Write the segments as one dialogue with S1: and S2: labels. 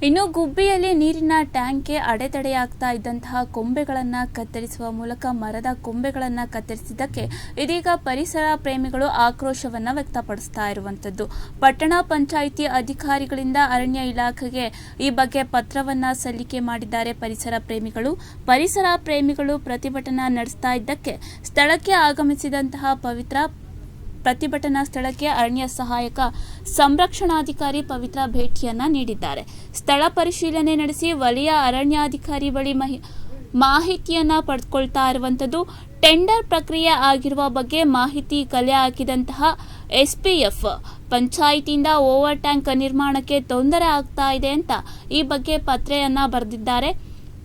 S1: ಇನ್ನು ಗುಬ್ಬಿಯಲ್ಲಿ ನೀರಿನ ಟ್ಯಾಂಕ್ಗೆ ಅಡೆತಡೆಯಾಗ್ತಾ ಇದ್ದಂತಹ ಕೊಂಬೆಗಳನ್ನು ಕತ್ತರಿಸುವ ಮೂಲಕ ಮರದ ಕೊಂಬೆಗಳನ್ನು ಕತ್ತರಿಸಿದ್ದಕ್ಕೆ ಇದೀಗ ಪರಿಸರ ಪ್ರೇಮಿಗಳು ಆಕ್ರೋಶವನ್ನು ವ್ಯಕ್ತಪಡಿಸ್ತಾ ಇರುವಂತದ್ದು. ಪಟ್ಟಣ ಪಂಚಾಯಿತಿ ಅಧಿಕಾರಿಗಳಿಂದ ಅರಣ್ಯ ಇಲಾಖೆಗೆ ಈ ಬಗ್ಗೆ ಪತ್ರವನ್ನ ಸಲ್ಲಿಕೆ ಮಾಡಿದ್ದಾರೆ ಪರಿಸರ ಪ್ರೇಮಿಗಳು ಪ್ರತಿಭಟನಾ ನಡೆಸ್ತಾ ಇದ್ದಕ್ಕೆ ಸ್ಥಳಕ್ಕೆ ಆಗಮಿಸಿದಂತಹ ಪ್ರತಿಭಟನಾ ಸ್ಥಳಕ್ಕೆ ಅರಣ್ಯ ಸಹಾಯಕ ಸಂರಕ್ಷಣಾಧಿಕಾರಿ ಪವಿತ್ರ ಭೇಟಿಯನ್ನ ನೀಡಿದ್ದಾರೆ. ಸ್ಥಳ ಪರಿಶೀಲನೆ ನಡೆಸಿ ವಲಯ ಅರಣ್ಯಾಧಿಕಾರಿ ಬಳಿ ಮಾಹಿತಿಯನ್ನ ಪಡೆದುಕೊಳ್ತಾ ಇರುವಂತದ್ದು. ಟೆಂಡರ್ ಪ್ರಕ್ರಿಯೆ ಆಗಿರುವ ಬಗ್ಗೆ ಮಾಹಿತಿ ಕಲೆ ಹಾಕಿದಂತಹ ಎಸ್ಪಿಎಫ್ ಪಂಚಾಯಿತಿಯಿಂದ ಓವರ್ ಟ್ಯಾಂಕ್ ನಿರ್ಮಾಣಕ್ಕೆ ತೊಂದರೆ ಆಗ್ತಾ ಇದೆ ಅಂತ ಈ ಬಗ್ಗೆ ಪತ್ರೆಯನ್ನ ಬರೆದಿದ್ದಾರೆ.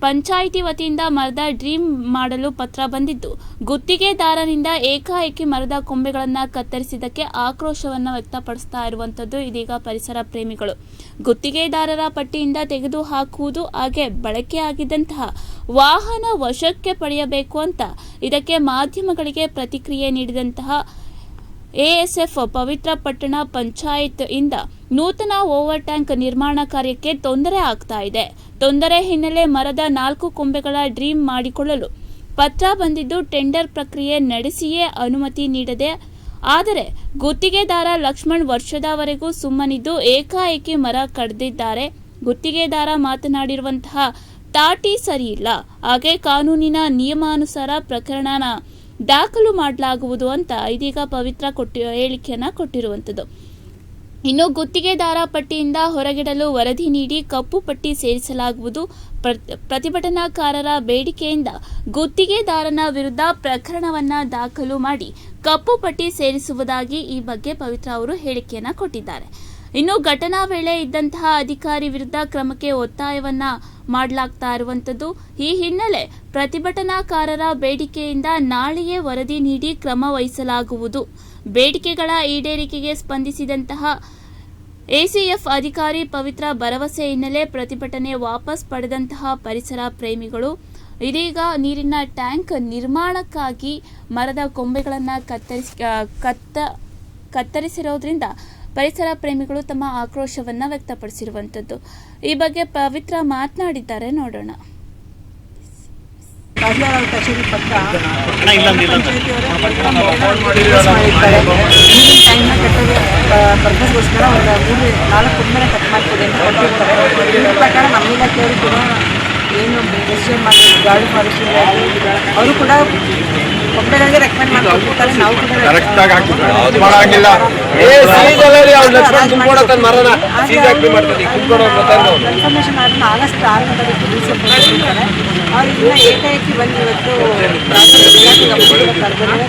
S1: ಪಂಚಾಯಿತಿ ವತಿಯಿಂದ ಮರದ ಡ್ರೀಮ್ ಮಾಡಲು ಪತ್ರ ಬಂದಿದ್ದು, ಗುತ್ತಿಗೆದಾರನಿಂದ ಏಕಾಏಕಿ ಮರದ ಕೊಂಬೆಗಳನ್ನು ಕತ್ತರಿಸಿದ್ದಕ್ಕೆ ಆಕ್ರೋಶವನ್ನು ವ್ಯಕ್ತಪಡಿಸ್ತಾ ಇರುವಂತದ್ದು. ಇದೀಗ ಪರಿಸರ ಪ್ರೇಮಿಗಳು ಗುತ್ತಿಗೆದಾರರ ಪಟ್ಟಿಯಿಂದ ತೆಗೆದು ಹಾಕುವುದು, ಹಾಗೆ ಬಳಕೆಯಾಗಿದ್ದಂತಹ ವಾಹನ ವಶಕ್ಕೆ ಪಡೆಯಬೇಕು ಅಂತ ಇದಕ್ಕೆ ಮಾಧ್ಯಮಗಳಿಗೆ ಪ್ರತಿಕ್ರಿಯೆ ನೀಡಿದಂತಹ ಎಎಸ್ಎಫ್ ಪವಿತ್ರ ಪಟ್ಟಣ ಪಂಚಾಯತ್ ಇಂದ ನೂತನ ಓವರ್ ಟ್ಯಾಂಕ್ ನಿರ್ಮಾಣ ಕಾರ್ಯಕ್ಕೆ ತೊಂದರೆ ಆಗ್ತಾ ಇದೆ. ತೊಂದರೆ ಹಿನ್ನೆಲೆ ಮರದ 4 ಕೊಂಬೆಗಳ ಡ್ರೀಮ್ ಮಾಡಿಕೊಳ್ಳಲು ಪತ್ರ ಬಂದಿದ್ದು, ಟೆಂಡರ್ ಪ್ರಕ್ರಿಯೆ ನಡೆಸಿಯೇ ಅನುಮತಿ ನೀಡದೆ ಆದರೆ ಗುತ್ತಿಗೆದಾರ ಲಕ್ಷ್ಮಣ್ ವರ್ಷದವರೆಗೂ ಸುಮ್ಮನಿದ್ದು ಏಕಾಏಕಿ ಮರ ಕಡಿದಿದ್ದಾರೆ. ಗುತ್ತಿಗೆದಾರ ಮಾತನಾಡಿರುವಂತಹ ತಾಟಿ ಸರಿಯಿಲ್ಲ, ಹಾಗೆ ಕಾನೂನಿನ ನಿಯಮಾನುಸಾರ ಪ್ರಕರಣನ ದಾಖಲು ಮಾಡಲಾಗುವುದು ಅಂತ ಇದೀಗ ಪವಿತ್ರ ಹೇಳಿಕೆಯನ್ನ ಕೊಟ್ಟಿರುವಂತದ್ದು. ಇನ್ನು ಗುತ್ತಿಗೆದಾರ ಪಟ್ಟಿಯಿಂದ ಹೊರಗಿಡಲು ವರದಿ ನೀಡಿ ಕಪ್ಪು ಪಟ್ಟಿ ಸೇರಿಸಲಾಗುವುದು. ಪ್ರತಿಭಟನಾಕಾರರ ಬೇಡಿಕೆಯಿಂದ ಗುತ್ತಿಗೆದಾರನ ವಿರುದ್ಧ ಪ್ರಕರಣವನ್ನ ದಾಖಲು ಮಾಡಿ ಕಪ್ಪು ಪಟ್ಟಿ ಸೇರಿಸುವುದಾಗಿ ಈ ಬಗ್ಗೆ ಪವಿತ್ರ ಅವರು ಹೇಳಿಕೆಯನ್ನ ಕೊಟ್ಟಿದ್ದಾರೆ. ಇನ್ನು ಘಟನಾ ವೇಳೆ ಇದ್ದಂತಹ ಅಧಿಕಾರಿ ವಿರುದ್ಧ ಕ್ರಮಕ್ಕೆ ಒತ್ತಾಯವನ್ನ ಮಾಡಲಾಗ್ತಾ ಇರುವಂತದ್ದು. ಈ ಹಿನ್ನೆಲೆ ಪ್ರತಿಭಟನಾಕಾರರ ಬೇಡಿಕೆಯಿಂದ ನಾಳೆಯೇ ವರದಿ ನೀಡಿ ಕ್ರಮ ವಹಿಸಲಾಗುವುದು. ಬೇಡಿಕೆಗಳ ಈಡೇರಿಕೆಗೆ ಸ್ಪಂದಿಸಿದಂತಹ ಎಸಿಎಫ್ ಅಧಿಕಾರಿ ಪವಿತ್ರ ಭರವಸೆ ಹಿನ್ನೆಲೆ ಪ್ರತಿಭಟನೆ ವಾಪಸ್ ಪಡೆದಂತಹ ಪರಿಸರ ಪ್ರೇಮಿಗಳು ಇದೀಗ ನೀರಿನ ಟ್ಯಾಂಕ್ ನಿರ್ಮಾಣಕ್ಕಾಗಿ ಮರದ ಕೊಂಬೆಗಳನ್ನು ಕತ್ತರಿಸಿರೋದ್ರಿಂದ ಪರಿಸರ ಪ್ರೇಮಿಗಳು ತಮ್ಮ ಆಕ್ರೋಶವನ್ನು ವ್ಯಕ್ತಪಡಿಸಿರುವಂತದ್ದು. ಈ ಬಗ್ಗೆ ಪವಿತ್ರ ಮಾತನಾಡಿದ್ದಾರೆ, ನೋಡೋಣ.
S2: ಕಚೇರಿ ಪತ್ರ ಪರ್ಪಸ್ಗೋಸ್ಕರ ಒಂದು 3-4 ಕೊಂಬೆನ ಕಟ್ ಮಾಡ್ತೀವಿ ಅಂತ ಕೊಟ್ಟಿರ್ತಾರೆ. ಇದ್ರ ಪ್ರಕಾರ ನಮ್ಮ ಇಲಾಖೆಯವರು ಕೂಡ ಏನು ಡಿಸಿಷನ್ ಮಾಡಿ ಗಾಡಿ ಫಾರೆಸ್ಟ್ ಅವರು ಕೂಡ ಕೊಂಬೆಗಳಿಗೆ ರೆಕಮೆಂಡ್ ಮಾಡ್ಕೊಡ್ತಾರೆ. ನಾವು ಕೂಡ ಕನ್ಫರ್ಮೇಷನ್ ಆದ್ರೆ ಆಗಸ್ಟ್ 6 ತಿಳಿಸಿರ್ತಾರೆ. ಅವ್ರು ಏಕಾಏಕಿ ಬಂದು ಇವತ್ತು ಕಟ್ ಮಾಡಿ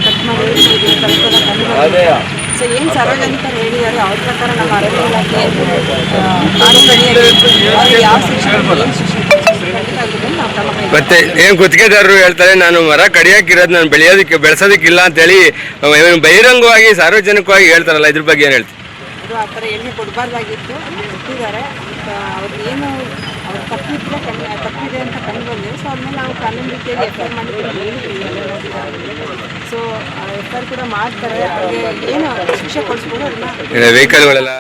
S2: ಸೊ ಏನು ಸಾರ್ವಜನಿಕರು ಹೇಳಿದ್ದಾರೆ ಅವ್ರ ಪ್ರಕಾರ ನಮ್ಮ ಅರಣ್ಯ ಇಲಾಖೆ ಯಾವ
S3: ಮತ್ತೆ ಏನ್ ಗುತ್ತಿಗೆದಾರರು ಹೇಳ್ತಾರೆ, ನಾನು ಮರ ಕಡಿಯಾಕಿರೋದು ನಾನು ಬೆಳೆಸೋದಕ್ಕಿಲ್ಲ ಅಂತೇಳಿ ಬಹಿರಂಗವಾಗಿ ಸಾರ್ವಜನಿಕವಾಗಿ ಹೇಳ್ತಾರಲ್ಲ, ಇದ್ರ ಬಗ್ಗೆ ಏನ್ ಹೇಳ್ತೀವಿ?
S2: ಅದು ಆ ಥರ ಎಣ್ಣೆ ಕೊಡಬಾರ್ದಾಗಿತ್ತು, ಕೊಟ್ಟಿದ್ದಾರೆ. ಅವ್ರು ಏನು ಅವ್ರು ತಪ್ಪಿದೆ ಅಂತ ಕಂಡು ಬಂದಿದೆ. ಸೊ ಅದನ್ನ ನಾವು ಕಾನೂನು ರೀತಿಯಲ್ಲಿ ಎಫ್ಐಆರ್ ಮಾಡಿದ್ದೀವಿ. ಸೊ ಎಫ್ಐಆರ್ ಕೂಡ ಮಾಡ್ತಾರೆ. ಅವ್ರಿಗೆ ಏನು ಶಿಕ್ಷೆ ಕೊಡಿಸ್ಬೋದು ಅದನ್ನ
S3: ವೆಹಿಕಲ್ಗಳೆಲ್ಲ